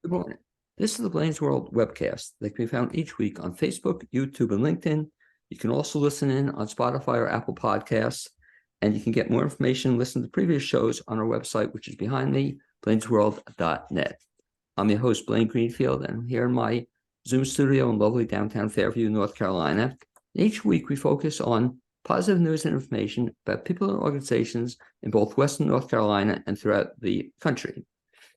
Good morning. This is the Blaine's World webcast that can be found each week on Facebook, YouTube, and LinkedIn. You can also listen in on Spotify or Apple Podcasts, and you can get more information and listen to previous shows on our website, which is behind me, blainesworld.net. I'm your host, Blaine Greenfield, and I'm here in my Zoom studio in lovely downtown Fairview, North Carolina. Each week, we focus on positive news and information about people and organizations in both Western North Carolina and throughout the country.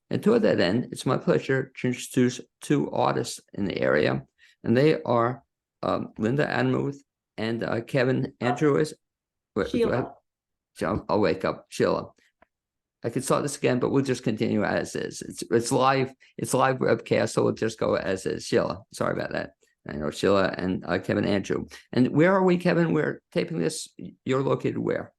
And toward that end, it's my pleasure to introduce two artists in the area, and they are Shela Anmuth and Kevin Andrew. Shela. I'll wake up, Shela. I could start this again, but we'll just continue as is. It's live. It's live webcast, so we'll just go as is. Shela, sorry about that. I know Shela and Kevin Andrew. And where are we, Kevin? We're taping this. You're located where?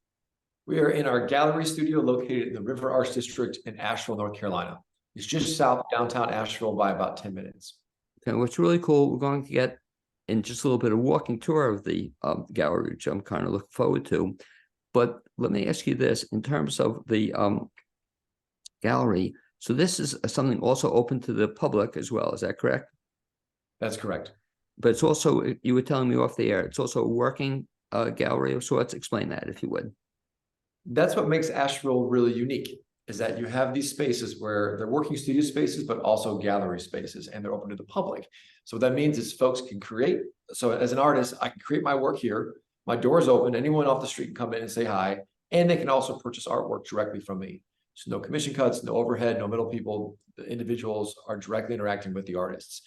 We are in our gallery studio located in the River Arch District in Asheville, North Carolina. It's just south of downtown Asheville by about 10 minutes. Okay, what's really cool, we're going to get in just a little bit of walking tour of the gallery, which I'm kind of looking forward to. But let me ask you this, in terms of the gallery, so this is something also open to the public as well, is that correct? That's correct. But it's also, you were telling me off the air, it's also a working gallery of sorts. Explain that, if you would. That's what makes Asheville really unique, is that you have these spaces where they're working studio spaces, but also gallery spaces, and they're open to the public. So what that means is folks can create. So as an artist, I can create my work here. My door's open. Anyone off the street can come in and say hi. And they can also purchase artwork directly from me. So no commission cuts, no overhead, no middle people. The individuals are directly interacting with the artists.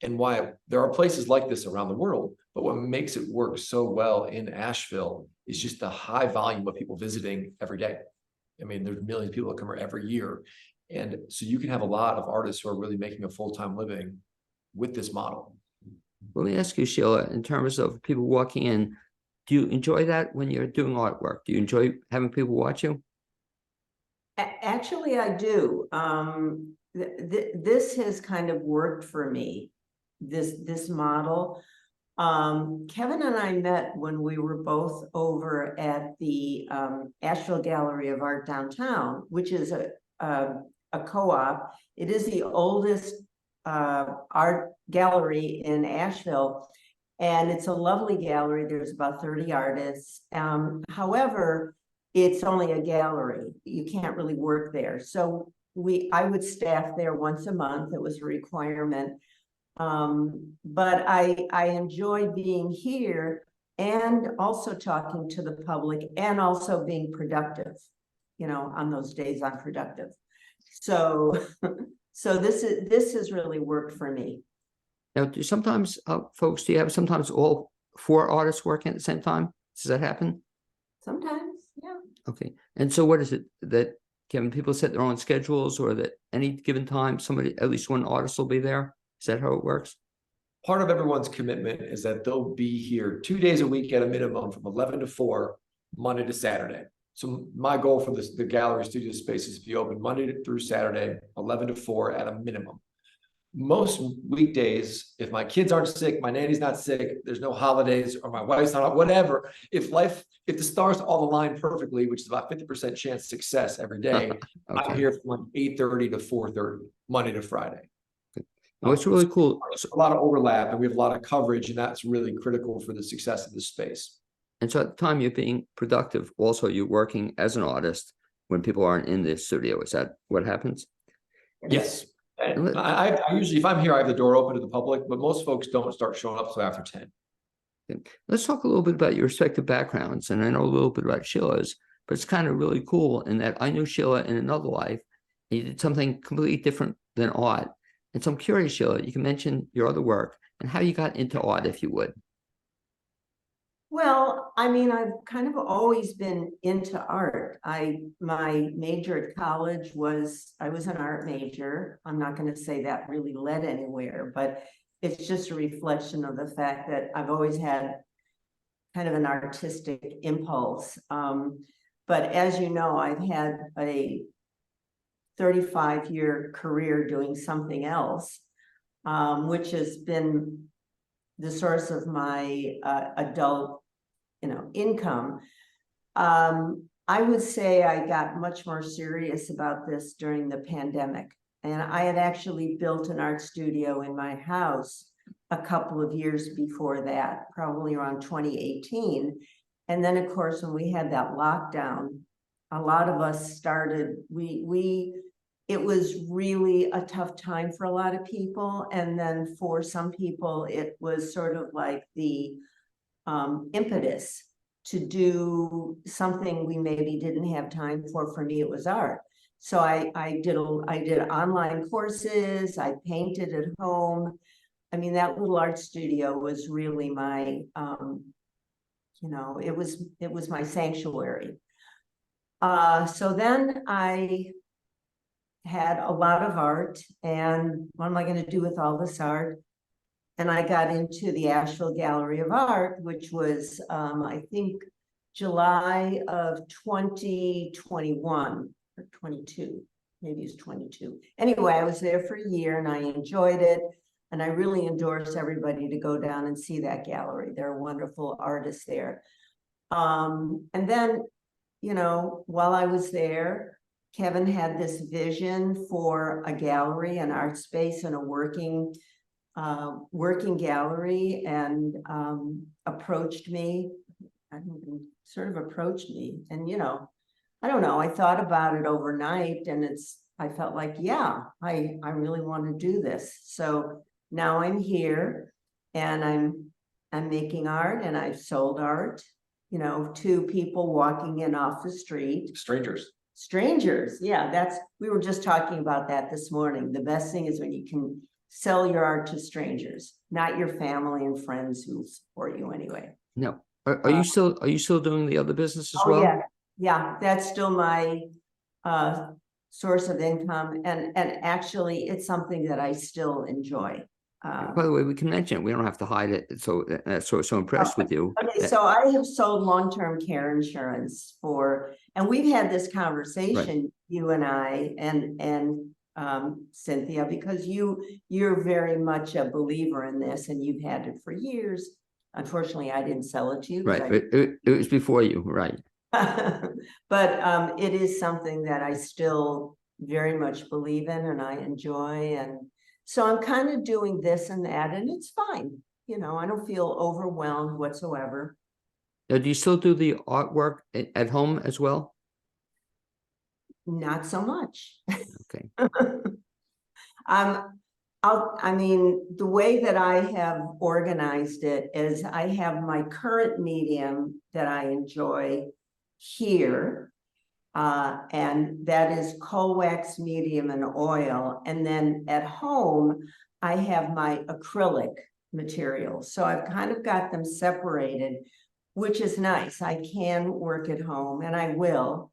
And why there are places like this around the world, but what makes it work so well in Asheville is just the high volume of people visiting every day. I mean, there's millions of people that come here every year. And so you can have a lot of artists who are really making a full-time living with this model. Let me ask you, Shela, in terms of people walking in, do you enjoy that when you're doing artwork? Do you enjoy having people watch you? Actually, I do. This has kind of worked for me, this model. Kevin and I met when we were both over at the Asheville Gallery of Art downtown, which is a co-op. It is the oldest art gallery in Asheville, and it's a lovely gallery. There's about 30 artists. However, it's only a gallery. You can't really work there. So I would staff there once a month. It was a requirement. But I enjoy being here and also talking to the public and also being productive, you know, on those days I'm productive. So this has really worked for me. Now, do sometimes, folks, do you have sometimes all four artists working at the same time? Does that happen? Sometimes, yeah. Okay. And so what is it that, Kevin, people set their own schedules, or that any given time, somebody, at least one artist will be there? Is that how it works? Part of everyone's commitment is that they'll be here 2 days a week at a minimum from 11 to 4, Monday to Saturday. So my goal for the gallery studio space is to be open Monday through Saturday, 11 to 4 at a minimum. Most weekdays, if my kids aren't sick, my nanny's not sick, there's no holidays, or my wife's not, whatever, if the stars all align perfectly, which is about 50% chance success every day, Okay. I'm here from 8:30 to 4:30, Monday to Friday. What's really cool, a lot of overlap, and we have a lot of coverage, and that's really critical for the success of the space. and so at the time you're being productive, also you're working as an artist when people aren't in the studio. Is that what happens? Yes. And I usually, if I'm here, I have the door open to the public, but most folks don't start showing up until after 10. Let's talk a little bit about your respective backgrounds. And I know a little bit about Shela's, but it's kind of really cool in that I knew Shela in another life. He did something completely different than art. And so I'm curious, Shela, you can mention your other work and how you got into art, if you would. Well, I mean, I've kind of always been into art. My major at college I was an art major. I'm not going to say that really led anywhere, but it's just a reflection of the fact that I've always had kind of an artistic impulse. But as you know, I've had a 35-year career doing something else, which has been the source of my adult, income. I would say I got much more serious about this during the pandemic. And I had actually built an art studio in my house a couple of years before that, probably around 2018. And then, of course, when we had that lockdown, a lot of us started, it was really a tough time for a lot of people. And then for some people, it was sort of like the impetus to do something we maybe didn't have time for. For me, it was art. So I did online courses, I painted at home. I mean, that little art studio was really my, it was my sanctuary. So then I had a lot of art, and what am I going to do with all this art? And I got into the Asheville Gallery of Art, which was, I think, July of 2021 or 22, maybe it's 22. Anyway, I was there for a year and I enjoyed it. And I really endorse everybody to go down and see that gallery. There are wonderful artists there. And then, while I was there, Kevin had this vision for a gallery, an art space, and a working gallery, and approached me. Sort of approached me, and I don't know. I thought about it overnight, and I felt like, yeah, I really want to do this. So now I'm here, and I'm making art, and I've sold art, to people walking in off the street. Strangers, yeah, we were just talking about that this morning. The best thing is when you can sell your art to strangers, not your family and friends who support you anyway. No. Are you still doing the other business as well? Yeah, that's still my source of income, and actually it's something that I still enjoy. By the way, we can mention it. We don't have to hide it. So that's so impressed with you. Okay, so I have sold long-term care insurance and we've had this conversation, right, you and I and Cynthia, because you're very much a believer in this, and you've had it for years. Unfortunately, I didn't sell it to you. Right, it was before you, right? But it is something that I still very much believe in, and I enjoy, and so I'm kind of doing this and that, and it's fine. I don't feel overwhelmed whatsoever. Now, do you still do the artwork at home as well? Not so much. Okay. I mean, the way that I have organized it is I have my current medium that I enjoy here, and that is coal wax medium and oil. And then at home, I have my acrylic material. So I've kind of got them separated, which is nice. I can work at home, and I will.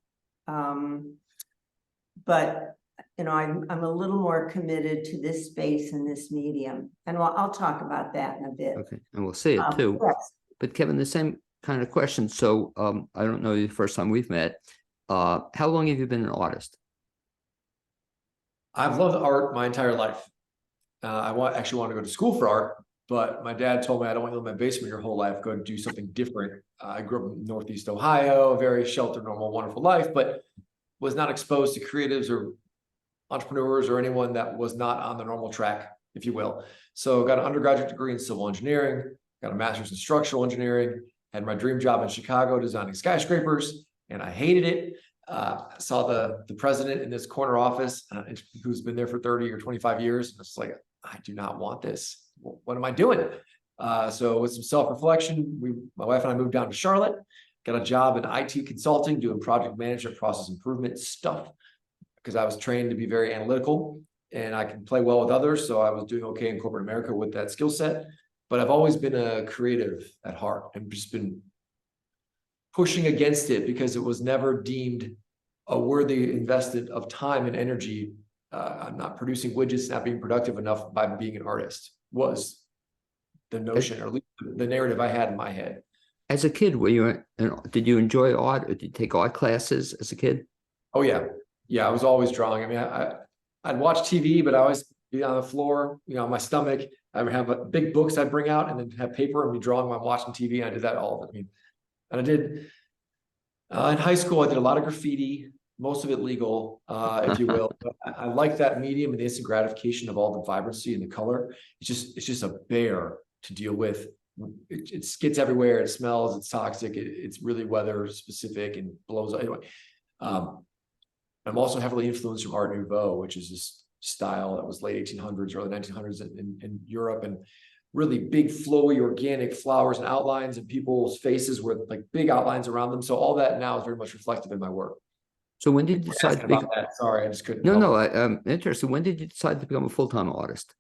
But I'm a little more committed to this space and this medium, and I'll talk about that in a bit. Okay, and we'll see it too. Yes. But Kevin, the same kind of question. So I don't know the first time we've met. How long have you been an artist? I've loved art my entire life. I actually wanted to go to school for art, but my dad told me, I don't want you to live in my basement your whole life. Go do something different. I grew up in Northeast Ohio, a very sheltered, normal, wonderful life, but was not exposed to creatives or entrepreneurs or anyone that was not on the normal track, if you will. So got an undergraduate degree in civil engineering, got a master's in structural engineering, had my dream job in Chicago designing skyscrapers, and I hated it. Saw the president in this corner office who's been there for 30 or 25 years. And it's like, I do not want this. What am I doing? So with some self-reflection, my wife and I moved down to Charlotte, got a job in IT consulting, doing project management, process improvement stuff, because I was trained to be very analytical and I can play well with others. So I was doing okay in corporate America with that skill set. But I've always been a creative at heart and just been pushing against it because it was never deemed a worthy investment of time and energy. I'm not producing widgets, not being productive enough by being an artist was the notion, or at least the narrative I had in my head. As a kid, did you enjoy art, or did you take art classes as a kid? Oh yeah. Yeah, I was always drawing. I mean, I'd watch TV, but I always be on the floor, on my stomach. I would have big books I'd bring out and then have paper and be drawing while I'm watching TV. And I did that all of it. And I did, in high school, I did a lot of graffiti. most of it legal, if you will. But I like that medium and the instant gratification of all the vibrancy and the color. It's just a bear to deal with. It gets everywhere. It smells. It's toxic. It's really weather specific and blows up. Anyway, I'm also heavily influenced from Art Nouveau, which is this style that was late 1800s, early 1900s in Europe, and really big, flowy, organic flowers and outlines, and people's faces were like big outlines around them. So all that now is very much reflective in my work. So when did you decide to become? That. Sorry, I just couldn't. No, I'm interested. When did you decide to become a full-time artist?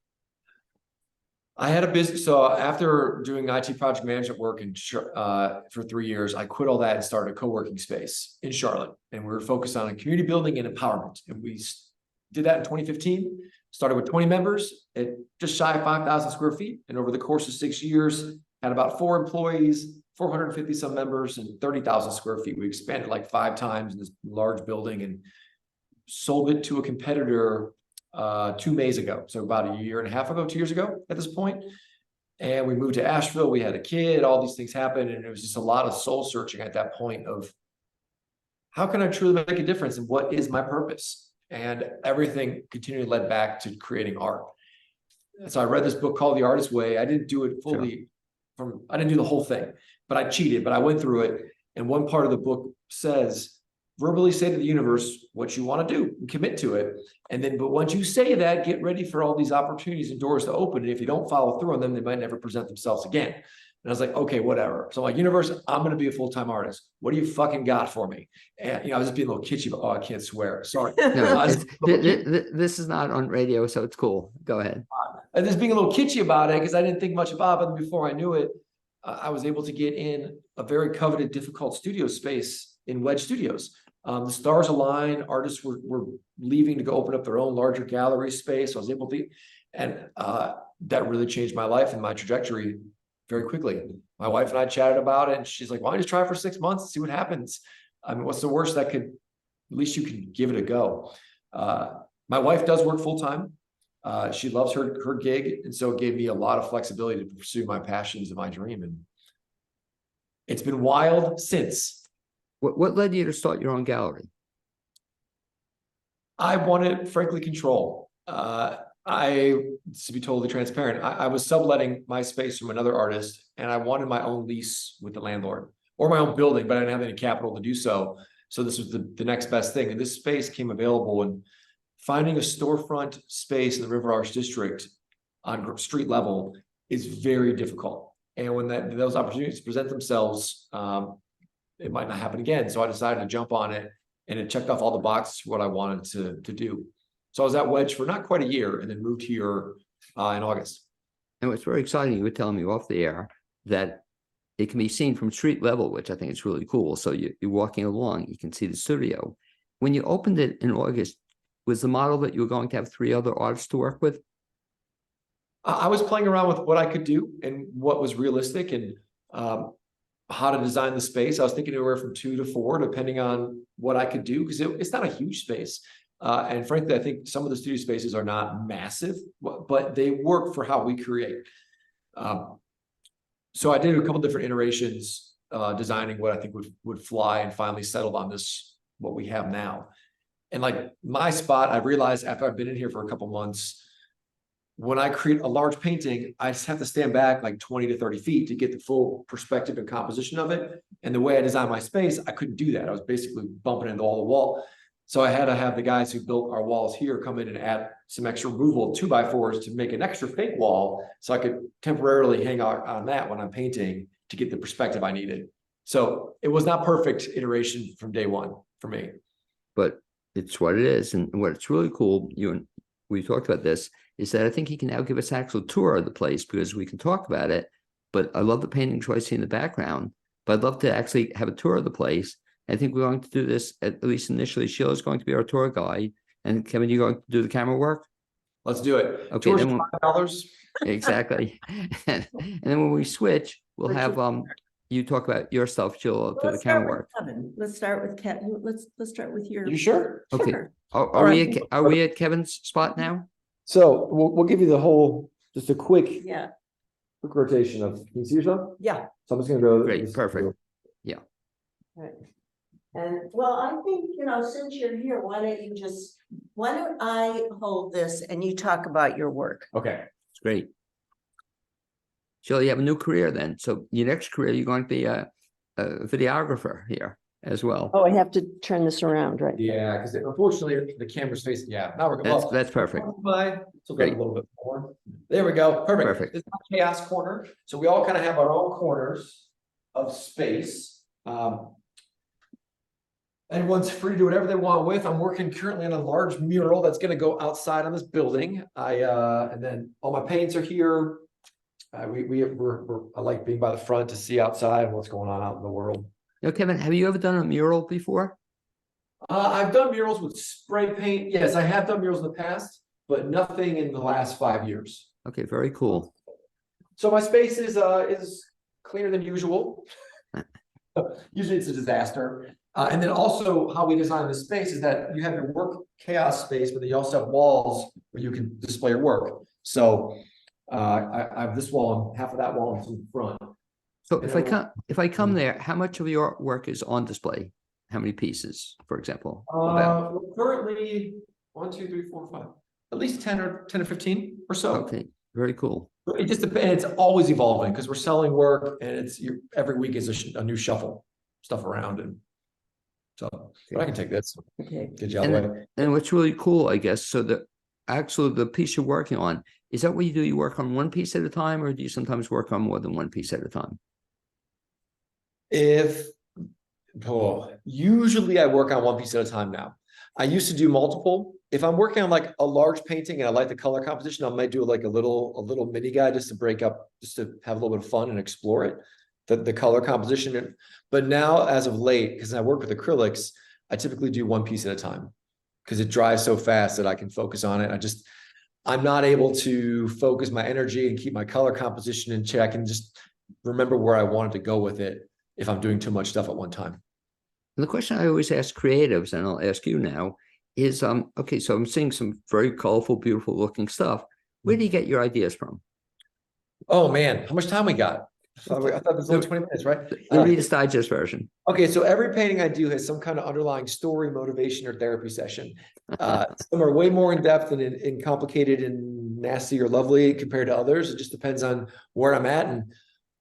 I had a business. So after doing IT project management work for 3 years, I quit all that and started a co-working space in Charlotte. And we were focused on community building and empowerment. And we did that in 2015, started with 20 members at just shy of 5,000 square feet. And over the course of 6 years, had about 4 employees, 450 some members, and 30,000 square feet. We expanded like 5 times in this large building and sold it to a competitor 2 Mays ago. So about a year and a half ago, 2 years ago at this point. And we moved to Asheville. We had a kid, all these things happened. And it was just a lot of soul searching at that point of how can I truly make a difference and what is my purpose? And everything continually led back to creating art. And so I read this book called The Artist's Way. I didn't do it fully I didn't do the whole thing, but I cheated, but I went through it. And one part of the book says, verbally say to the universe what you want to do and commit to it. And then, but once you say that, get ready for all these opportunities and doors to open. And if you don't follow through on them, they might never present themselves again. And I was like, okay, whatever. So I'm like, universe, I'm going to be a full-time artist. What do you fucking got for me? And I was just being a little kitschy, but I can't swear. Sorry. No, this is not on radio, so it's cool. Go ahead. And just being a little kitschy about it because I didn't think much about it. But before I knew it, I was able to get in a very coveted, difficult studio space in Wedge Studios. The stars aligned. Artists were leaving to go open up their own larger gallery space. So I was able to, and that really changed my life and my trajectory very quickly. My wife and I chatted about it, and she's like, "Why don't you try it for 6 months and see what happens? I mean, what's the worst that could? At least you can give it a go." My wife does work full time. She loves her gig, and so it gave me a lot of flexibility to pursue my passions and my dream. And it's been wild since. What led you to start your own gallery? I wanted, frankly, control. To be totally transparent, I was subletting my space from another artist, and I wanted my own lease with the landlord or my own building, but I didn't have any capital to do so. So this was the next best thing. And this space came available, and finding a storefront space in the River Arch District on street level is very difficult. And when those opportunities present themselves, it might not happen again. So I decided to jump on it, and it checked off all the boxes for what I wanted to do. So I was at Wedge for not quite a year, and then moved here in August. And what's very exciting, you were telling me off the air that it can be seen from street level, which I think is really cool. So you're walking along, you can see the studio. When you opened it in August, was the model that you were going to have 3 other artists to work with? I was playing around with what I could do and what was realistic, and how to design the space. I was thinking anywhere from 2 to 4, depending on what I could do, because it's not a huge space. And frankly, I think some of the studio spaces are not massive, but they work for how we create. So I did a couple different iterations, designing what I think would fly, and finally settled on this, what we have now. And like my spot, I realized after I've been in here for a couple months, when I create a large painting, I just have to stand back like 20 to 30 feet to get the full perspective and composition of it. And the way I designed my space, I couldn't do that. I was basically bumping into all the wall. So I had to have the guys who built our walls here come in and add some extra removal 2x4s to make an extra fake wall, so I could temporarily hang out on that when I'm painting to get the perspective I needed. So it was not perfect iteration from day one for me. But it's what it is. And what's really cool, we talked about this, is that I think he can now give us an actual tour of the place, because we can talk about it. But I love the painting choice in the background, but I'd love to actually have a tour of the place. I think we're going to do this, at least initially. Sheila's going to be our tour guide, and Kevin, you're going to do the camera work? Let's do it. Okay, Tour's then $5. exactly. And then when we switch, we'll have you talk about your stuff, Sheila, do the camera work. Kevin. Let's start with Kevin. Let's start with your. You sure? Okay. Sure. Are we at Kevin's spot now? So we'll give you the whole, just a quick Yeah. rotation of, can you see yourself? Yeah. So I'm just gonna go. Great, perfect. Yeah. Right. And well, I think, since you're here, why don't I hold this and you talk about your work? Okay. It's great. Shela, you have a new career then. So your next career, you're going to be a videographer here as well. Oh, I have to turn this around, right? Yeah, because unfortunately the camera's facing, yeah, now we're good. That's perfect. So a little bit more. There we go. Perfect. Perfect. This is my chaos corner. So we all kind of have our own corners of space. Everyone's free to do whatever they want with. I'm working currently on a large mural that's going to go outside on this building. And then all my paints are here. I like being by the front to see outside and what's going on out in the world. Now, Kevin, have you ever done a mural before? I've done murals with spray paint. Yes, I have done murals in the past, but nothing in the last 5 years. Okay, very cool. So my space is cleaner than usual. Usually it's a disaster. And then also how we design the space is that you have your work chaos space, but then you also have walls where you can display your work. So I have this wall and half of that wall is in front. So if I come there, how much of your work is on display? How many pieces, for example? Well, currently 1, 2, 3, 4, 5, at least 10 or 15 or so. Okay, very cool. It just depends. It's always evolving because we're selling work, and every week is a new shuffle stuff around, and so. But I can take this. Okay. Get you out of the way. And what's really cool, I guess, so the piece you're working on, is that what you do? You work on one piece at a time, or do you sometimes work on more than one piece at a time? Usually I work on one piece at a time now. I used to do multiple. If I'm working on like a large painting and I like the color composition, I might do like a little mini guide just to break up, just to have a little bit of fun and explore it, the color composition. But now, as of late, because I work with acrylics, I typically do one piece at a time because it dries so fast that I can focus on it. I'm not able to focus my energy and keep my color composition in check and just remember where I wanted to go with it if I'm doing too much stuff at one time. And the question I always ask creatives, and I'll ask you now, is okay, so I'm seeing some very colorful, beautiful looking stuff. Where do you get your ideas from? Oh man, how much time we got? I thought this was only 20 minutes, right? The Reader's Digest version. Okay, so every painting I do has some kind of underlying story, motivation, or therapy session. Some are way more in depth and complicated and nasty or lovely compared to others. It just depends on where I'm at, and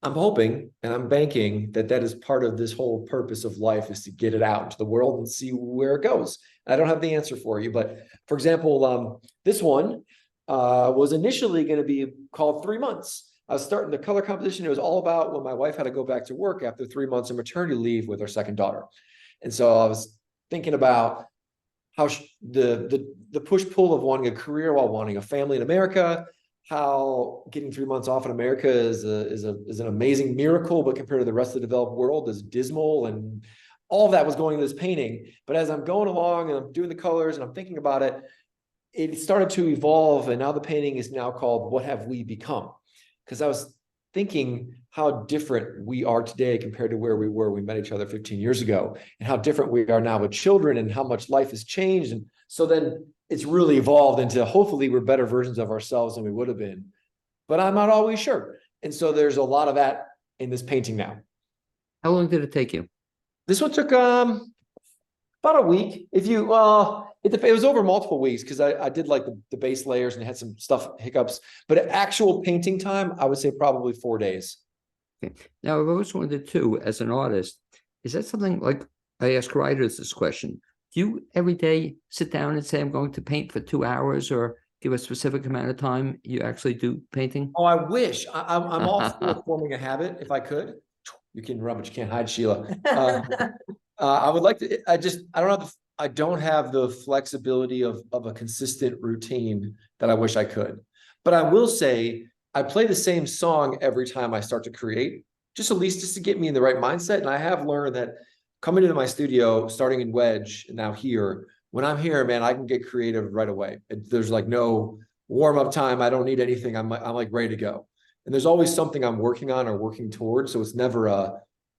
I'm hoping and I'm banking that is part of this whole purpose of life, is to get it out into the world and see where it goes. I don't have the answer for you, but for example, this one was initially going to be called 3 months. I was starting the color composition. It was all about when my wife had to go back to work after 3 months of maternity leave with our second daughter. And so I was thinking about how the push-pull of wanting a career while wanting a family in America, how getting 3 months off in America is an amazing miracle, but compared to the rest of the developed world is dismal, and all of that was going into this painting. But as I'm going along and I'm doing the colors and I'm thinking about it, it started to evolve, and now the painting is now called What Have We Become? Because I was thinking how different we are today compared to where we were when we met each other 15 years ago, and how different we are now with children, and how much life has changed. And so then it's really evolved into, hopefully we're better versions of ourselves than we would have been, but I'm not always sure. And so there's a lot of that in this painting now. How long did it take you? This one took about a week. It was over multiple weeks because I did like the base layers and had some hiccups, but at actual painting time, I would say probably 4 days. Okay. Now, I've always wondered too, as an artist, is that something like, I ask writers this question, do you every day sit down and say, I'm going to paint for 2 hours, or give a specific amount of time you actually do painting? Oh, I wish. I'm all for forming a habit if I could. You can run, but you can't hide, Sheila. I would like to, I don't have the flexibility of a consistent routine that I wish I could. But I will say, I play the same song every time I start to create, just to get me in the right mindset. And I have learned that coming into my studio, starting in Wedge and now here, when I'm here, man, I can get creative right away. There's like no warm-up time. I don't need anything. I'm like ready to go. And there's always something I'm working on or working towards. So it's never a,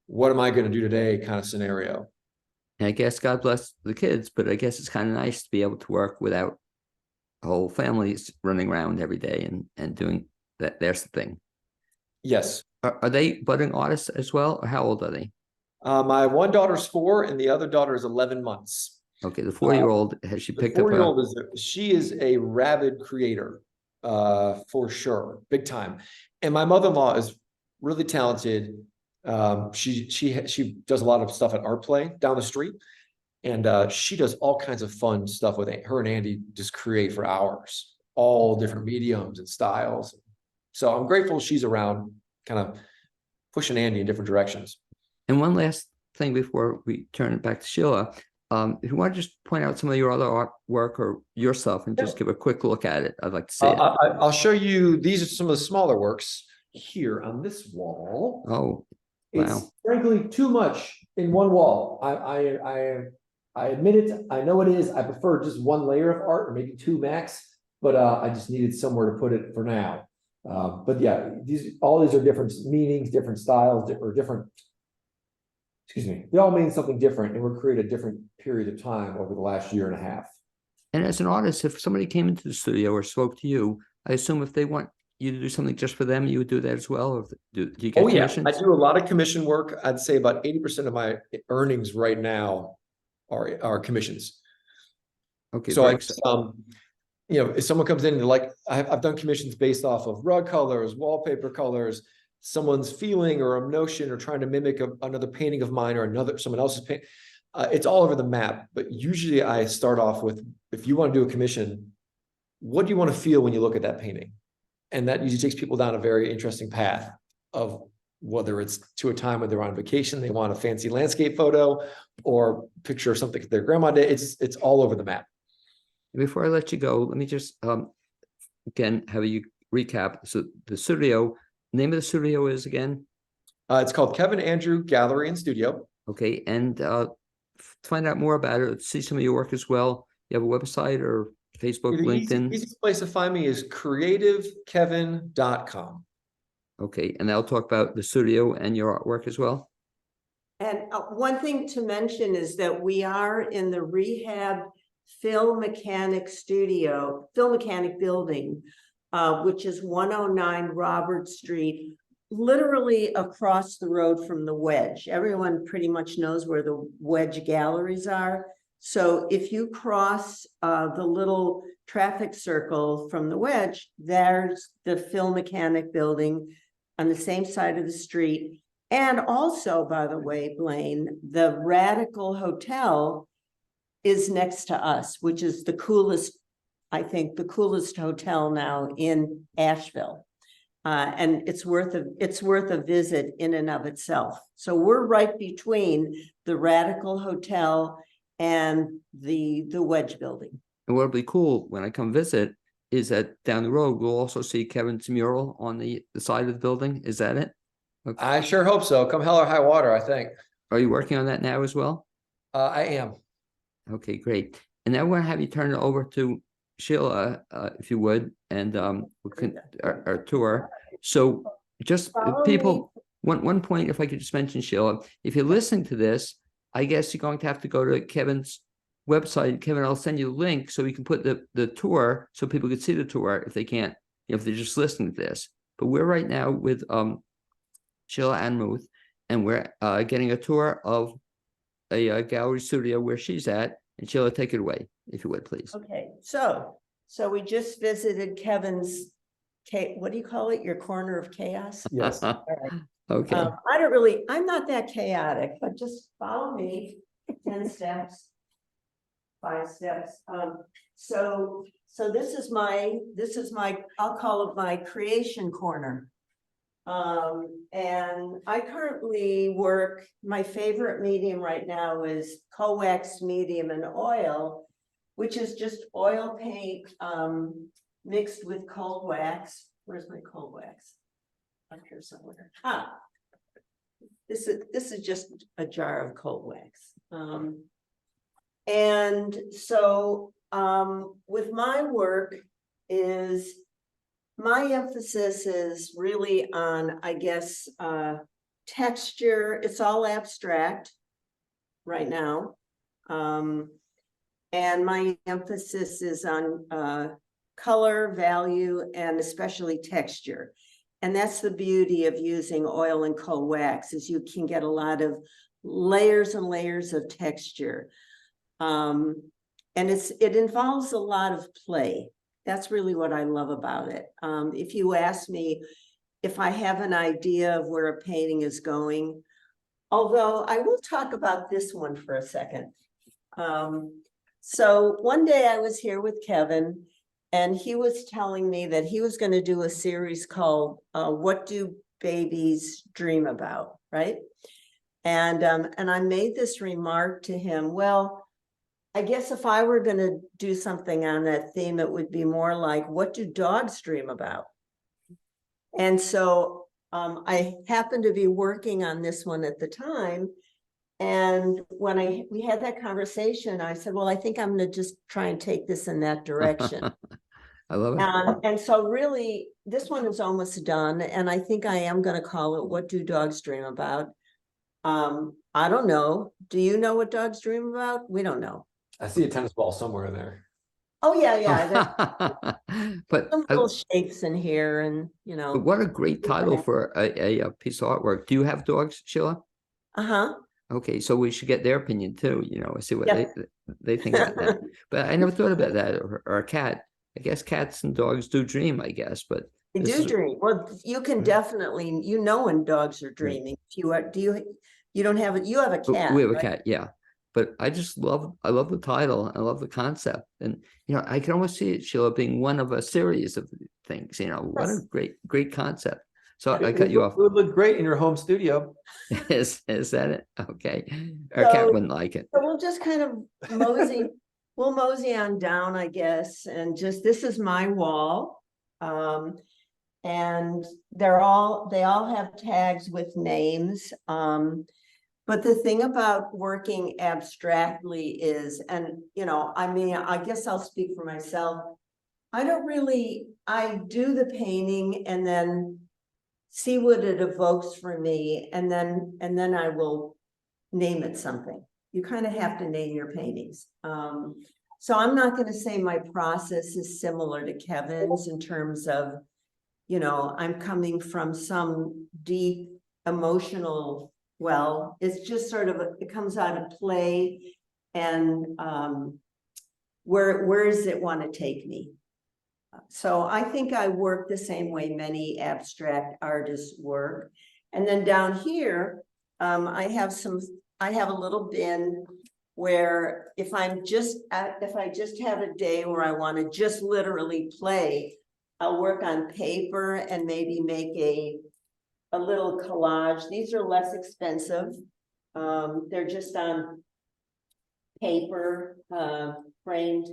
what am I going to do today kind of scenario. And I guess God bless the kids, but I guess it's kind of nice to be able to work without a whole families running around every day and doing that. There's the thing. Yes. Are they budding artists as well, or how old are they? My one daughter's 4 and the other daughter is 11 months. Okay, the 4-year-old, has she The picked up 4-year-old she is a rabid creator, for sure, big time. And my mother-in-law is really talented. She does a lot of stuff at Art Play down the street, and she does all kinds of fun stuff with it. Her and Andy just create for hours, all different mediums and styles. So I'm grateful she's around, kind of pushing Andy in different directions. And one last thing before we turn it back to Sheila, if you want to just point out some of your other artwork or yourself and just give a quick look at it, I'd like to see it. I'll show you. These are some of the smaller works here on this wall. Oh, It's wow. frankly too much in one wall. I admit it. I know it is. I prefer just one layer of art, or maybe 2 max. But I just needed somewhere to put it for now. But yeah, all these are different meanings, different styles, or different. Excuse me. They all mean something different, and were created a different period of time over the last year and a half. And as an artist, if somebody came into the studio or spoke to you, I assume if they want you to do something just for them, you would do that as well? Or do you get commissions? I do a lot of commission work. I'd say about 80% of my earnings right now are commissions. Okay. So if someone comes in and like, I've done commissions based off of rug colors, wallpaper colors, someone's feeling or a notion, or trying to mimic another painting of mine or someone else's paint. It's all over the map. But usually I start off with, if you want to do a commission, what do you want to feel when you look at that painting? And that usually takes people down a very interesting path of whether it's to a time when they're on vacation, they want a fancy landscape photo or picture of something their grandma did. It's all over the map. Before I let you go, let me just again have you recap. So the studio, name of the studio is again? It's called Kevin Andrew Gallery and Studio. Okay, and to find out more about it, see some of your work as well. You have a website or Facebook, LinkedIn? Easiest place to find me is creativekevin.com. Okay, and I'll talk about the studio and your artwork as well. And one thing to mention is that we are in the rehab film mechanic building, which is 109 Robert Street, literally across the road from the Wedge. Everyone pretty much knows where the Wedge galleries are. So if you cross the little traffic circle from the Wedge, there's the film mechanic building on the same side of the street. And also, by the way, Blaine, the Radical Hotel is next to us, which is the coolest, I think, the coolest hotel now in Asheville. And it's worth a visit in and of itself. So we're right between the Radical Hotel and the Wedge building. And what'll be cool when I come visit is that down the road, we'll also see Kevin's mural on the side of the building. Is that it? Okay. I sure hope so. Come hell or high water, I think. Are you working on that now as well? I am. Okay, great. And now I want to have you turn it over to Sheila, if you would, and we can our tour. So just people, one point, if I could just mention, Sheila, if you're listening to this, I guess you're going to have to go to Kevin's website. Kevin, I'll send you a link so we can put the tour so people can see the tour if they can't, if they're just listening to this. But we're right now with Shela Anmuth, and we're getting a tour of a gallery studio where she's at. And Sheila, take it away, if you would, please. Okay, so we just visited Kevin's, what do you call it? Your corner of chaos? Yes. All right. Okay. I'm not that chaotic, but just follow me, 10 steps, 5 steps. So this is my, I'll call it my creation corner. And I currently work, my favorite medium right now is co-wax medium and oil, which is just oil paint mixed with cold wax. Where's my cold wax? Up here somewhere. This is just a jar of cold wax. And so with my work is, my emphasis is really on, I guess, texture. It's all abstract right now. And my emphasis is on color, value, and especially texture. And that's the beauty of using oil and co-wax, is you can get a lot of layers and layers of texture. And it involves a lot of play. That's really what I love about it. If you ask me if I have an idea of where a painting is going, although I will talk about this one for a second. So one day I was here with Kevin, and he was telling me that he was going to do a series called What Do Babies Dream About, right? And I made this remark to him, well, I guess if I were going to do something on that theme, it would be more like, what do dogs dream about? And so I happened to be working on this one at the time. And when we had that conversation, I said, well, I think I'm going to just try and take this in that direction. I love it. And so really, this one is almost done. And I think I am going to call it What Do Dogs Dream About? I don't know. Do you know what dogs dream about? We don't know. I see a tennis ball somewhere in there. Oh, yeah. But Some little shapes in here, and but what a great title for a piece of artwork. Do you have dogs, Sheila? Uh-huh. Okay, so we should get their opinion too, see what Yep. they think about that. But I never thought about that, or a cat. I guess cats and dogs do dream, I guess, but They this do is- dream. Well, you can definitely, when dogs are dreaming. If you are, you don't have it, you have a cat. we have a right? cat, yeah. But I love the title. I love the concept. And, I can almost see it, Sheila, being one of a series of things, what a Yes. great concept. So I cut you off. It would look great in your home studio. Is that it? Okay. Our cat So- wouldn't like it. So we'll just kind of mosey on down, I guess, and this is my wall. And they all have tags with names. But the thing about working abstractly is, and I guess I'll speak for myself. I do the painting and then see what it evokes for me, and then I will name it something. You kind of have to name your paintings. So I'm not going to say my process is similar to Kevin's in terms of, I'm coming from some deep emotional well. It's just sort of, it comes out of play, and where does it want to take me? So I think I work the same way many abstract artists work. And then down here, I have a little bin where if I just have a day where I want to just literally play, I'll work on paper and maybe make a little collage. These are less expensive. They're just on paper, framed,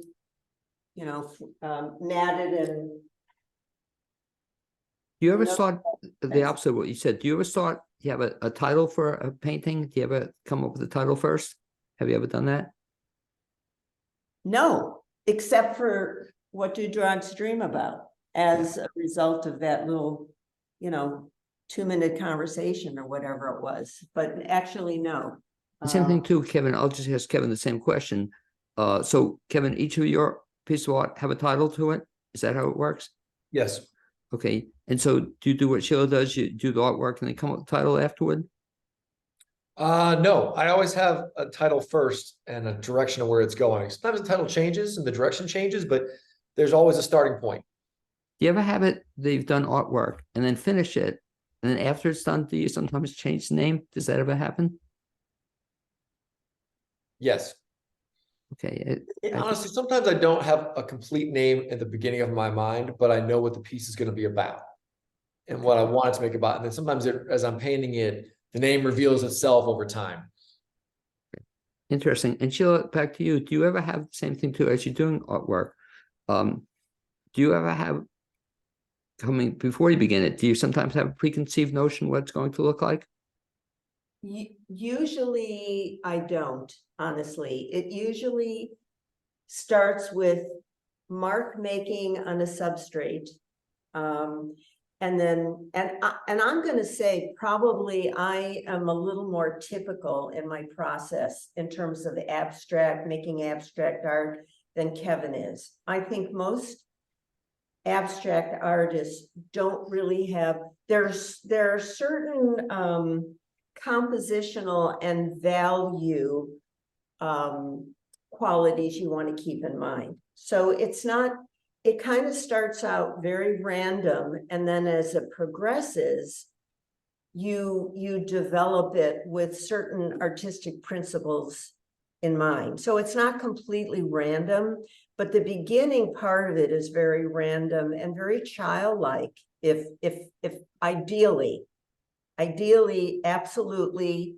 matted and. Do you ever No. start the opposite of what you said? Do you ever start, do you have a title for a painting? Do you ever come up with a title first? Have you ever done that? No, except for What Do Dogs Dream About, as a result of that little, 2-minute conversation or whatever it was, but actually, no. Same thing too, Kevin. I'll just ask Kevin the same question. So Kevin, each of your pieces of art have a title to it? Is that how it works? Yes. Okay. And so do you do what Sheila does? You do the artwork and then come up with the title afterward? No, I always have a title first and a direction of where it's going. Sometimes the title changes and the direction changes, but there's always a starting point. Do you ever have it, they've done artwork and then finish it, and then after it's done, do you sometimes change the name? Does that ever happen? Yes. Okay. Honestly, sometimes I don't have a complete name at the beginning of my mind, but I know what the piece is going to be about and what I want it to make about. And then sometimes as I'm painting it, the name reveals itself over time. Interesting. And Sheila, back to you. Do you ever have the same thing too as you're doing artwork? Do you ever have, before you begin it, do you sometimes have a preconceived notion what it's going to look like? Usually I don't, honestly. It usually starts with mark making on a substrate. And then, and I'm going to say probably I am a little more typical in my process in terms of making abstract art than Kevin is. I think most abstract artists don't really have, there are certain compositional and value qualities you want to keep in mind. So it's not, it kind of starts out very random, and then as it progresses, you develop it with certain artistic principles in mind. So it's not completely random, but the beginning part of it is very random and very childlike. If ideally, absolutely,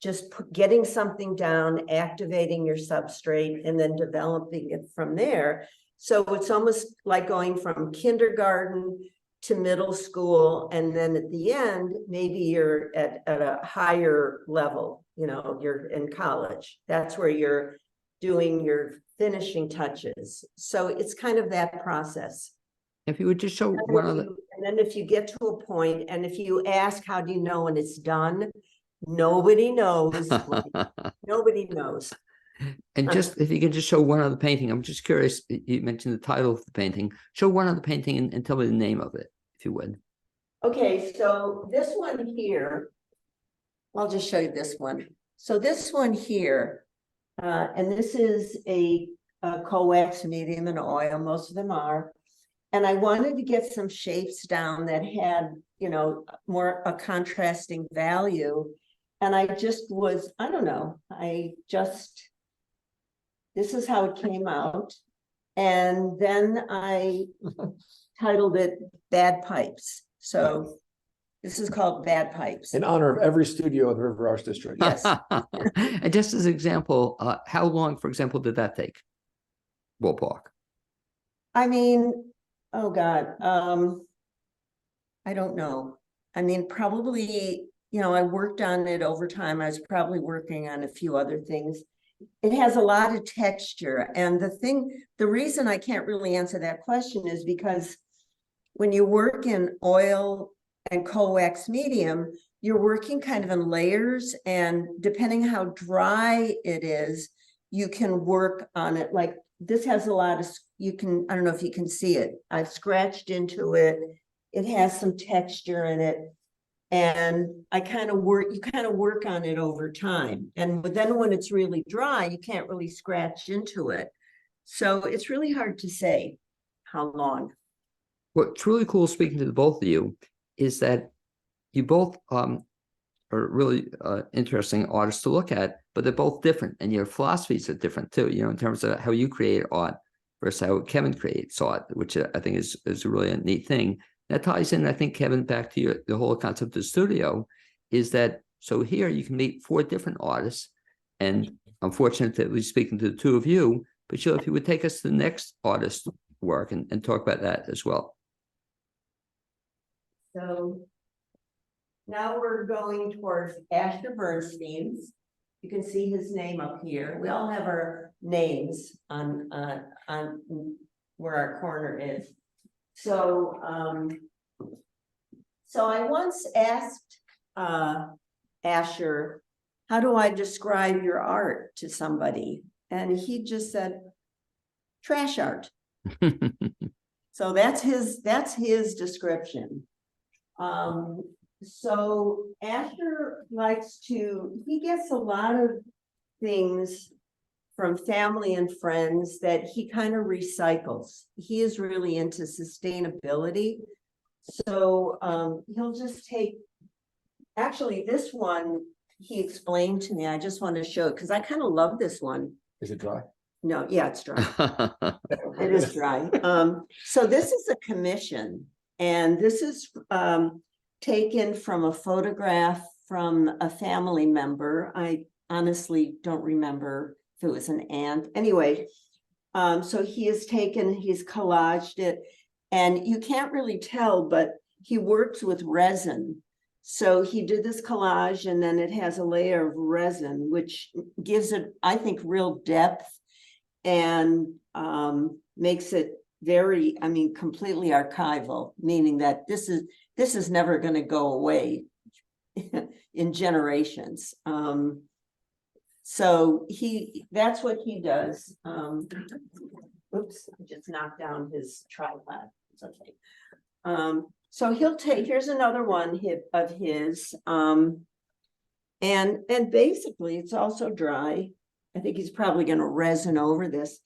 just getting something down, activating your substrate, and then developing it from there. So it's almost like going from kindergarten to middle school, and then at the end, maybe you're at a higher level, you know, you're in college. That's where you're doing your finishing touches. So it's kind of that process. If you would just show one other. And then if you get to a point, and if you ask, how do you know when it's done? Nobody knows. Nobody knows. And just, if you can just show one other painting, I'm just curious, you mentioned the title of the painting. Show one other painting and tell me the name of it, if you would. Okay, so this one here, I'll just show you this one. So this one here, and this is a co-wax medium in oil, most of them are. And I wanted to get some shapes down that had, you know, more a contrasting value. And I just was, I don't know, this is how it came out. And then I titled it Bad Pipes. So this is called Bad Pipes. In honor of every studio in the River Arts District. Yes. And just as an example, how long, for example, did that take? Ballpark. I mean, oh God, I don't know. I mean, probably, you know, I worked on it over time. I was probably working on a few other things. It has a lot of texture. And the reason I can't really answer that question is because when you work in oil and co-wax medium, you're working kind of in layers, and depending how dry it is, you can work on it. Like this has a lot of, I don't know if you can see it. I've scratched into it. It has some texture in it. And you kind of work on it over time. And then when it's really dry, you can't really scratch into it. So it's really hard to say how long. What's really cool, speaking to the both of you, is that you both are really interesting artists to look at, but they're both different, and your philosophies are different too, you know, in terms of how you create art versus how Kevin creates art, which I think is really a neat thing. That ties in, I think, Kevin, back to the whole concept of the studio, is that, so here you can meet 4 different artists, and I'm fortunate to at least speaking to the 2 of you, but Shela, if you would take us to the next artist's work and talk about that as well. So now we're going towards Asher Bernstein's. You can see his name up here. We all have our names on where our corner is. So I once asked Asher, how do I describe your art to somebody? And he just said, trash art. So that's his description. So Asher he gets a lot of things from family and friends that he kind of recycles. He is really into sustainability. So he'll just take, actually this one he explained to me, I just want to show it because I kind of love this one. Is it dry? No, yeah, it's dry. It is dry. So this is a commission, and this is taken from a photograph from a family member. I honestly don't remember if it was an aunt. Anyway, so he's collaged it, and you can't really tell, but he works with resin. So he did this collage, and then it has a layer of resin, which gives it, I think, real depth and makes it very, I mean, completely archival, meaning that this is never going to go away in generations. So that's what he does. Oops, I just knocked down his tripod. It's okay. So here's another one of his. And basically it's also dry. I think he's probably gonna resin over this.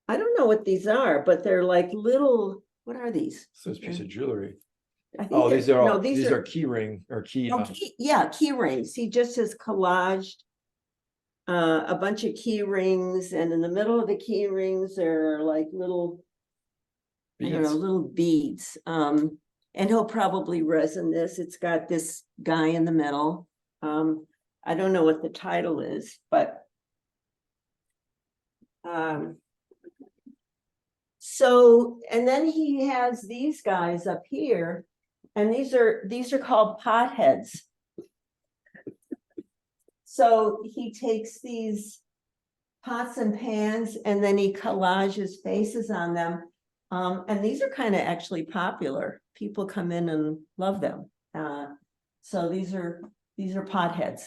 I don't know what these are, but they're like little, what are these? So it's a piece of jewelry. I think Oh, these are no, all, these are key ring or key. yeah, key rings. He just has collaged a bunch of key rings, and in the middle of the key rings are like little, I don't know, Beads. little beads. And he'll probably resin this. It's got this guy in the middle. I don't know what the title is, but so, and then he has these guys up here, and these are called potheads. So he takes these pots and pans and then he collages faces on them. And these are kind of actually popular. People come in and love them. So these are potheads.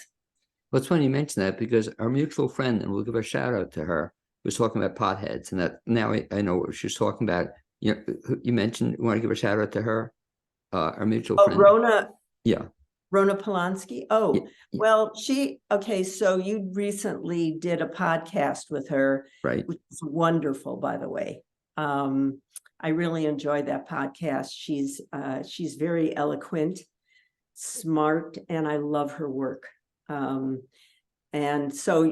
Well, it's funny you mention that because our mutual friend, and we'll give a shout out to her, was talking about potheads, and that now I know what she's talking about. You know, you mentioned you want to give a shout out to her, our mutual friend. Rona. Yeah. Rona Polanski. Oh, Yeah. well, okay. So you recently did a podcast with her, Right. which is wonderful, by the way. I really enjoyed that podcast. She's very eloquent, smart, and I love her work. And so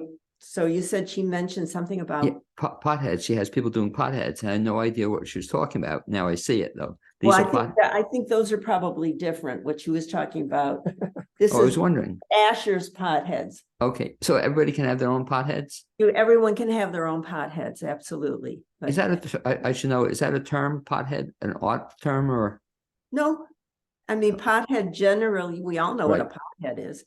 you said she mentioned something about potheads. She has people doing potheads, and I had no idea what she was talking about. Now I see it though. Well, I think those are probably different. What she was talking about. This I was wondering. Asher's potheads. Okay, so everybody can have their own potheads. Everyone can have their own potheads, absolutely. But is that I should know? Is that a term, pothead, an art term, or no? I mean, pothead generally, we all know what a pothead is.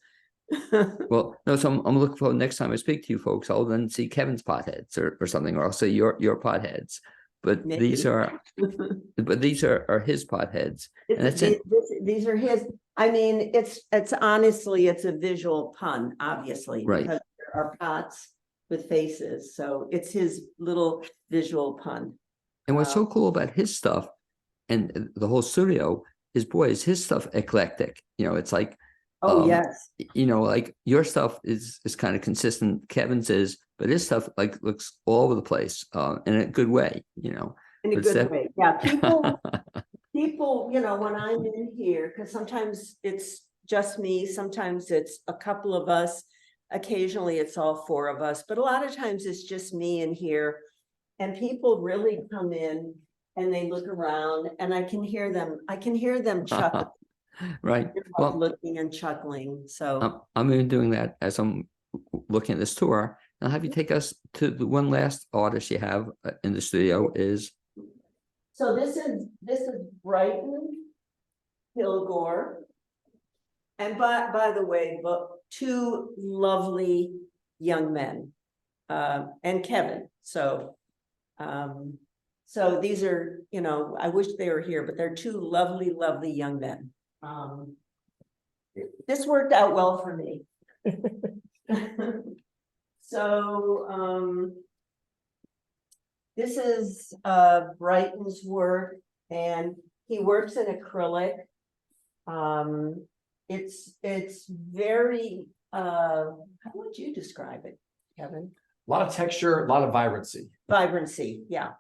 Well, no. So I'm looking for next time I speak to you folks, I'll then see Kevin's potheads or something, or I'll say your potheads. But Maybe. these are his potheads. And that's it. These are his. I mean, it's honestly, it's a visual pun, obviously, Right. because there are pots with faces. So it's his little visual pun. And what's so cool about his stuff and the whole studio is, boy, is his stuff eclectic. You know, it's like, yes. You know, like your stuff is kind of consistent. Kevin's is, but his stuff like looks all over the place, in a good way, you know. In a good way. Yeah. People, you know, when I'm in here, because sometimes it's just me, sometimes it's a couple of us, occasionally it's all four of us, but a lot of times it's just me in here. And people really come in and they look around, and I can hear them chuckle. Right. Well, looking and chuckling. So I'm even doing that as I'm looking at this tour. I'll have you take us to the one last artist you have in the studio is. So this is Brighton Kilgore. And by the way, but two lovely young men, and Kevin. So these are, you know, I wish they were here, but they're two lovely, lovely young men. This worked out well for me. So this is Brighton's work, and he works in acrylic. It's very how would you describe it, Kevin? A lot of texture, a lot of vibrancy. Vibrancy, yeah.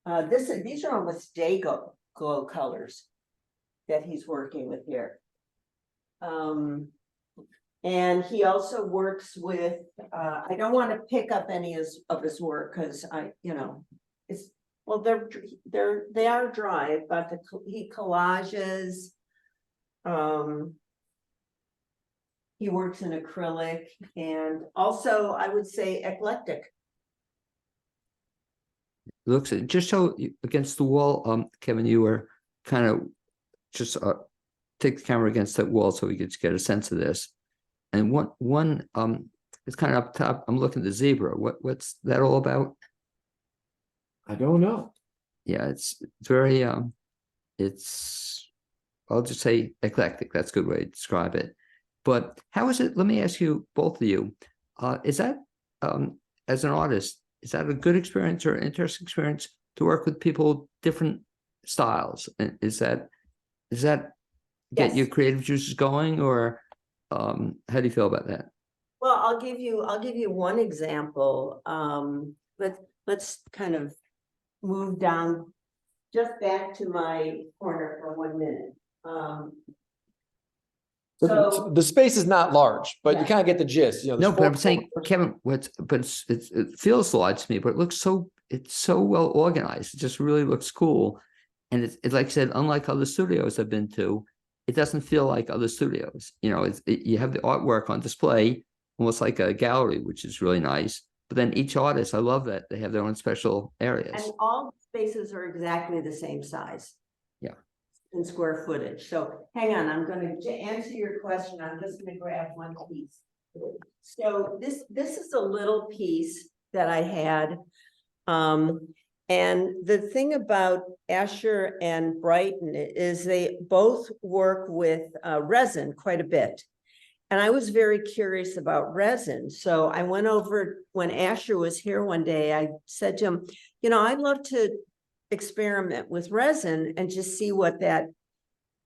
These are almost day glow colors that he's working with here. And he also works with, I don't want to pick up any of his work because they are dry, but he collages. He works in acrylic, and also I would say eclectic. Looks just so against the wall, Kevin, you were kind of just take the camera against that wall so we could get a sense of this. And one it's kind of up top. I'm looking at the zebra. What's that all about? I don't know. Yeah, it's very it's, I'll just say eclectic. That's a good way to describe it. But how is it? Let me ask you, both of you, is that as an artist, is that a good experience or interesting experience to work with people different styles? And is that get Yes. your creative juices going, or How do you feel about that? Well, I'll give you one example. Let's kind of move down just back to my corner for 1 minute. So The space is not large, but you Yeah. kind of get the gist, you know. No, there's but I'm four saying, floors. Kevin, it feels large to me, but it looks it's so well organized. It just really looks cool. And it's like I said, unlike other studios I've been to, it doesn't feel like other studios. You know, you have the artwork on display, almost like a gallery, which is really nice. But then each artist, I love that they have their own special areas. and all spaces are exactly the same size. Yeah. In square footage. So hang on, I'm going to answer your question. I'm just going to grab one piece. So this is a little piece that I had. And the thing about Asher and Brighton is they both work with resin quite a bit. And I was very curious about resin. So I went over when Asher was here one day, I said to him, you know, I'd love to experiment with resin and just see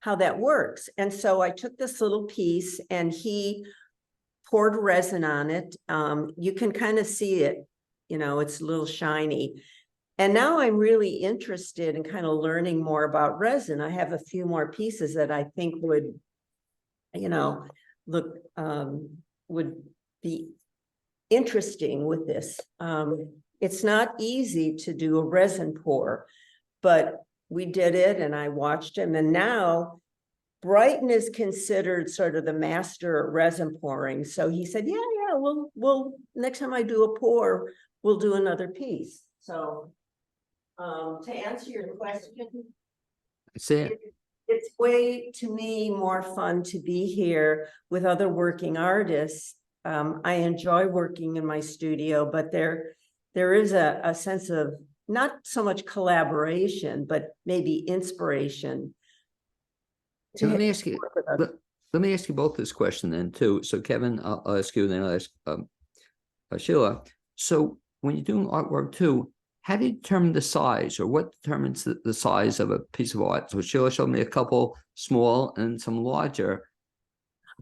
how that works. And so I took this little piece and he poured resin on it. You can kind of see it, you know, it's a little shiny. And now I'm really interested in kind of learning more about resin. I have a few more pieces that I think would, you know, would be interesting with this. It's not easy to do a resin pour, but we did it and I watched him. And now Brighton is considered sort of the master at resin pouring. So he said, yeah, we'll next time I do a pour, we'll do another piece. So to answer your question, it's way, to me, more fun to be here with other working artists. I enjoy working in my studio, but there is a sense of not so much collaboration, but maybe inspiration. So let me ask you both this question then too. So Kevin, I'll ask you, and then I'll ask Sheila. So when you're doing artwork too, how do you determine the size, or what determines the size of a piece of art? So Sheila showed me a couple small and some larger.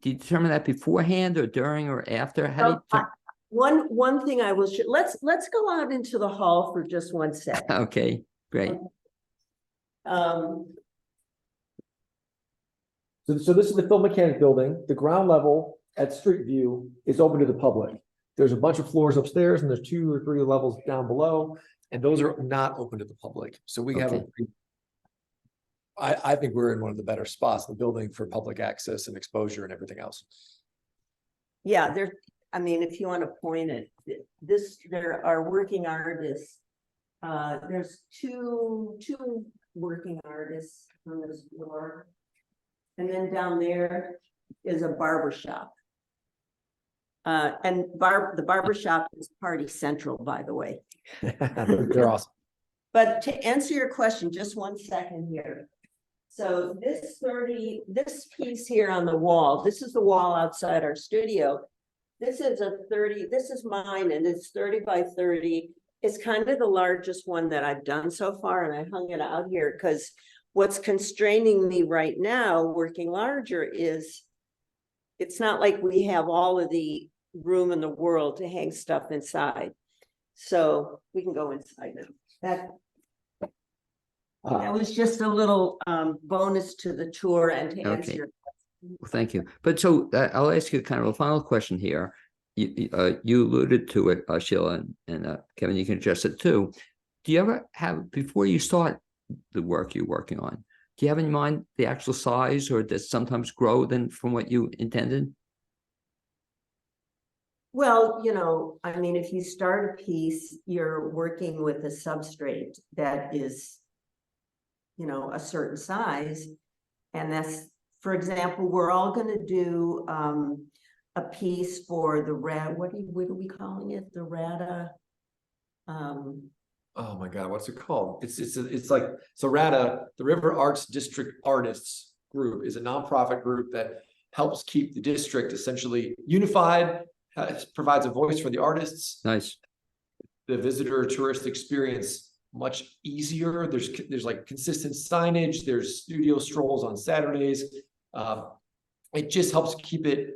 Do you determine that beforehand or during or after? How do you one thing I will let's go out into the hall for just 1 second. Okay, great. So this is the Film Mechanic building. The ground level at Street View is open to the public. There's a bunch of floors upstairs and there's 2 or 3 levels down below, and those are not open to the public. So we have I think we're in one of the better spots in the building for public access and exposure and everything else. Yeah, I mean, if you want to point it, there are working artists. There's two working artists on this floor. And then down there is a barber shop. And the barber shop is Party Central, by the way. They're awesome. But to answer your question, just 1 second here. So this piece here on the wall, this is the wall outside our studio. This is mine, and it's 30 by 30. It's kind of the largest one that I've done so far, and I hung it out here because what's constraining me right now, working larger, is it's not like we have all of the room in the world to hang stuff inside. So we can go inside now. That was just a little bonus to the tour and to answer your question. Well, thank you. But so I'll ask you kind of a final question here. You alluded to it, Sheila, and Kevin, you can address it too. Do you ever have, before you start the work you're working on, do you have in mind the actual size, or does it sometimes grow than from what you intended? Well, you know, I mean, if you start a piece, you're working with a substrate that is, you know, a certain size. And that's, for example, we're all going to do a piece for the what are we calling it? The RADA. Oh my God, what's it called? It's like, so RADA, the River Arts District Artists Group, is a nonprofit group that helps keep the district essentially unified, provides a voice for the artists. Nice. The visitor tourist experience much easier. There's like consistent signage. There's studio strolls on Saturdays. It just helps keep it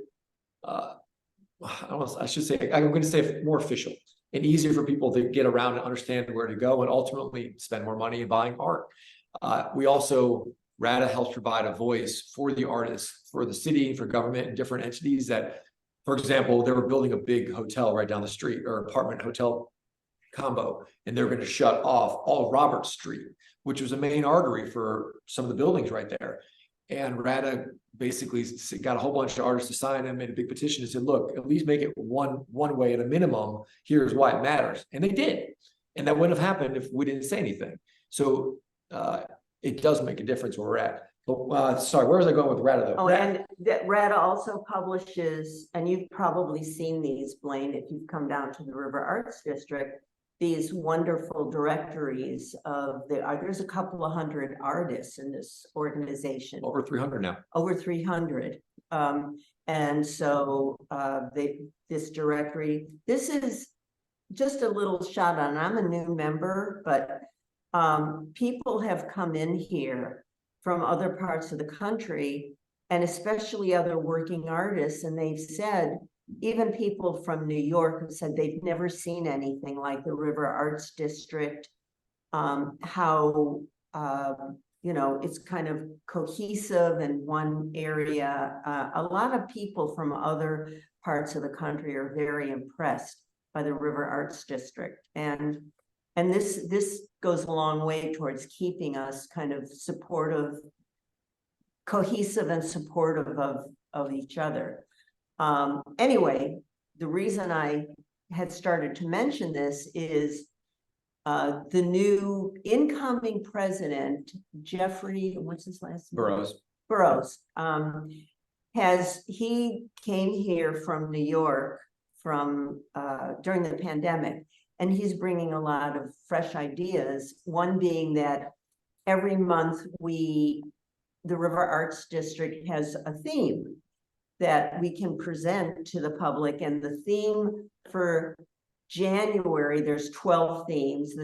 I should say, I'm going to say more official and easier for people to get around and understand where to go and ultimately spend more money in buying art. We also, RADA helps provide a voice for the artists, for the city, for government and different entities that, for example, they were building a big hotel right down the street or apartment hotel combo, and they're going to shut off all Robert Street, which was a main artery for some of the buildings right there. And RADA basically got a whole bunch of artists to sign and made a big petition and said, look, at least make it one way at a minimum. Here's why it matters. And they did. And that wouldn't have happened if we didn't say anything. So it does make a difference where we're at. But sorry, where was I going with RADA though? Oh, and that RADA also publishes, and you've probably seen these, Blaine, if you've come down to the River Arts District, these wonderful directories of there's a couple of hundred artists in this organization. Over 300 now. Over 300. And so this directory, this is just a little shot on, I'm a new member, but people have come in here from other parts of the country, and especially other working artists, and they've said, even people from New York have said they've never seen anything like the River Arts District, how, you know, it's kind of cohesive in one area. A lot of people from other parts of the country are very impressed by the River Arts District. And this goes a long way towards keeping us kind of supportive, cohesive and supportive of each other. Anyway, the reason I had started to mention this is the new incoming president, Jeffrey, what's his last name? Burroughs. He came here from New York from during the pandemic, and he's bringing a lot of fresh ideas. One being that every month the River Arts District has a theme that we can present to the public, and the theme for January, there's 12 themes.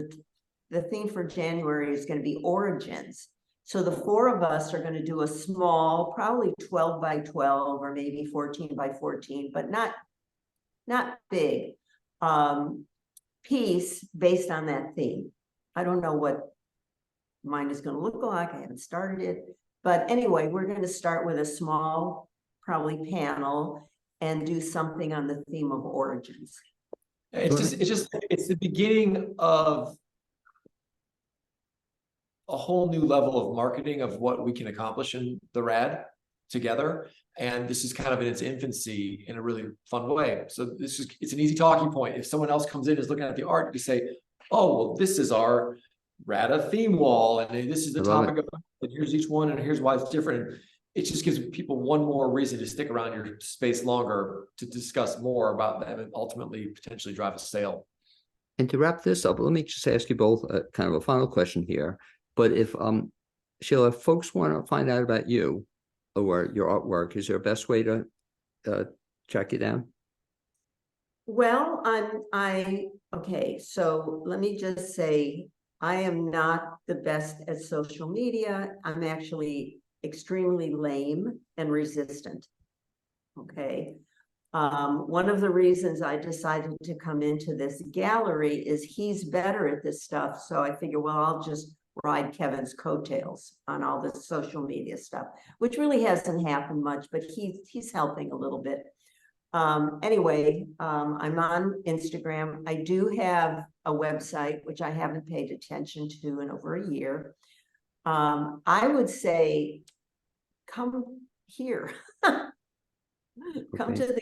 The theme for January is going to be origins. So the four of us are going to do a small, probably 12 by 12 or maybe 14 by 14, but not big, piece based on that theme. I don't know what mine is going to look like. I haven't started it, but anyway, we're going to start with a small, probably panel, and do something on the theme of origins. It's the beginning of a whole new level of marketing of what we can accomplish in the RAD together. And this is kind of in its infancy in a really fun way. So it's an easy talking point. If someone else comes in and is looking at the art, you say, oh, well, this is our RADA theme wall, and this is the topic of, and here's each one, and here's why it's different. It just gives people one more reason to stick around your space longer to discuss more about them and ultimately potentially drive a sale. And to wrap this up, let me just ask you both kind of a final question here. But if Shela, if folks want to find out about you or your artwork, is there a best way to track you down? Well, okay, so let me just say, I am not the best at social media. I'm actually extremely lame and resistant. Okay. One of the reasons I decided to come into this gallery is he's better at this stuff. So I figure, well, I'll just ride Kevin's coattails on all this social media stuff, which really hasn't happened much, but he's helping a little bit. Anyway, I'm on Instagram. I do have a website, which I haven't paid attention to in over a year. I would say, come here. Come to the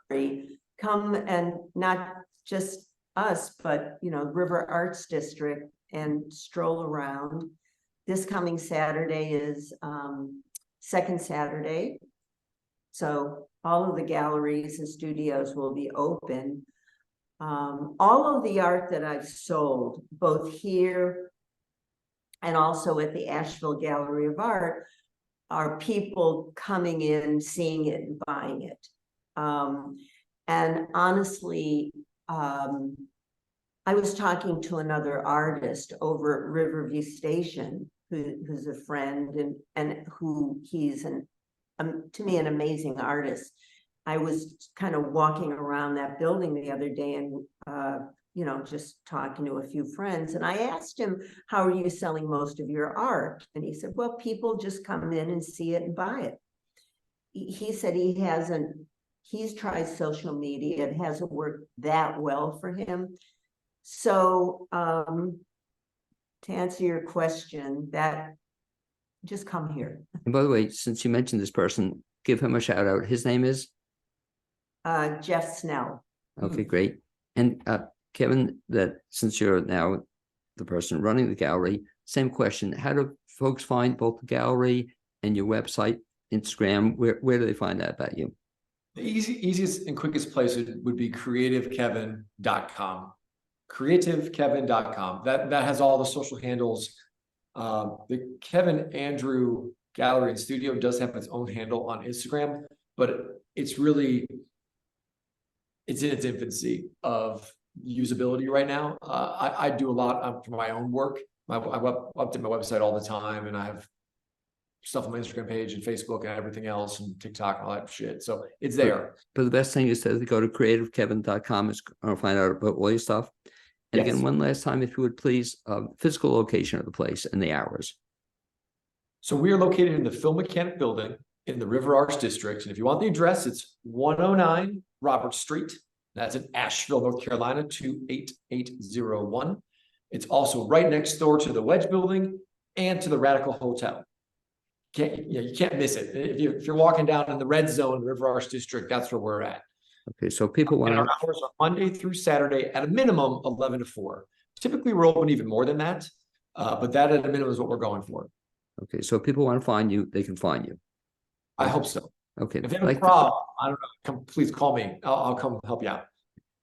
gallery, come, and not just us, but, you know, River Arts District, and stroll around. This coming Saturday is second Saturday. So all of the galleries and studios will be open. All of the art that I've sold, both here and also at the Asheville Gallery of Art, are people coming in, seeing it, and buying it. And honestly, I was talking to another artist over at Riverview Station, who's a friend, and who he's to me, an amazing artist. I was kind of walking around that building the other day and, you know, just talking to a few friends. And I asked him, how are you selling most of your art? And he said, well, people just come in and see it and buy it. He said he's tried social media. It hasn't worked that well for him. So, to answer your question, that just come here. And by the way, since you mentioned this person, give him a shout out. His name is? Jeff Snell. Okay, great. And Kevin, that since you're now the person running the gallery, same question. How do folks find both the gallery and your website, Instagram? Where do they find out about you? The easiest and quickest place would be creativekevin.com. creativekevin.com. That has all the social handles. The Kevin Andrew Gallery and Studio does have its own handle on Instagram, but it's in its infancy of usability right now. I do a lot for my own work. I update my website all the time, and I have stuff on my Instagram page and Facebook and everything else and TikTok and all that shit. So it's there. But the best thing is to go to creativekevin.com and find out about all your stuff. And Yes. again, one last time, if you would please, physical location of the place and the hours. So we are located in the Phil Mechanic Building in the River Arts District. And if you want the address, it's 109 Robert Street. That's in Asheville, North Carolina, 28801. It's also right next door to the Wedge Building and to the Radical Hotel. You can't miss it. If you're walking down in the red zone, River Arts District, that's where we're at. Okay, so people want And our to. hours are Monday through Saturday at a minimum 11 to 4. Typically, we're open even more than that, but that at a minimum is what we're going for. Okay, so if people want to find you, they can find you. I hope so. Okay, If they have a like problem, I don't know, please call me. I'll come help you out.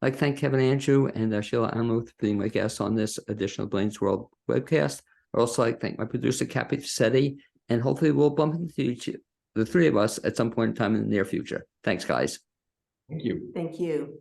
I'd like to thank Kevin Andrew and Shela Anmuth for being my guests on this edition of Blaine's World webcast. I'd also like to thank my producer, Cappy Fassetti, and hopefully we'll bump into the three of us at some point in time in the near future. Thanks, guys. Thank you. Thank you.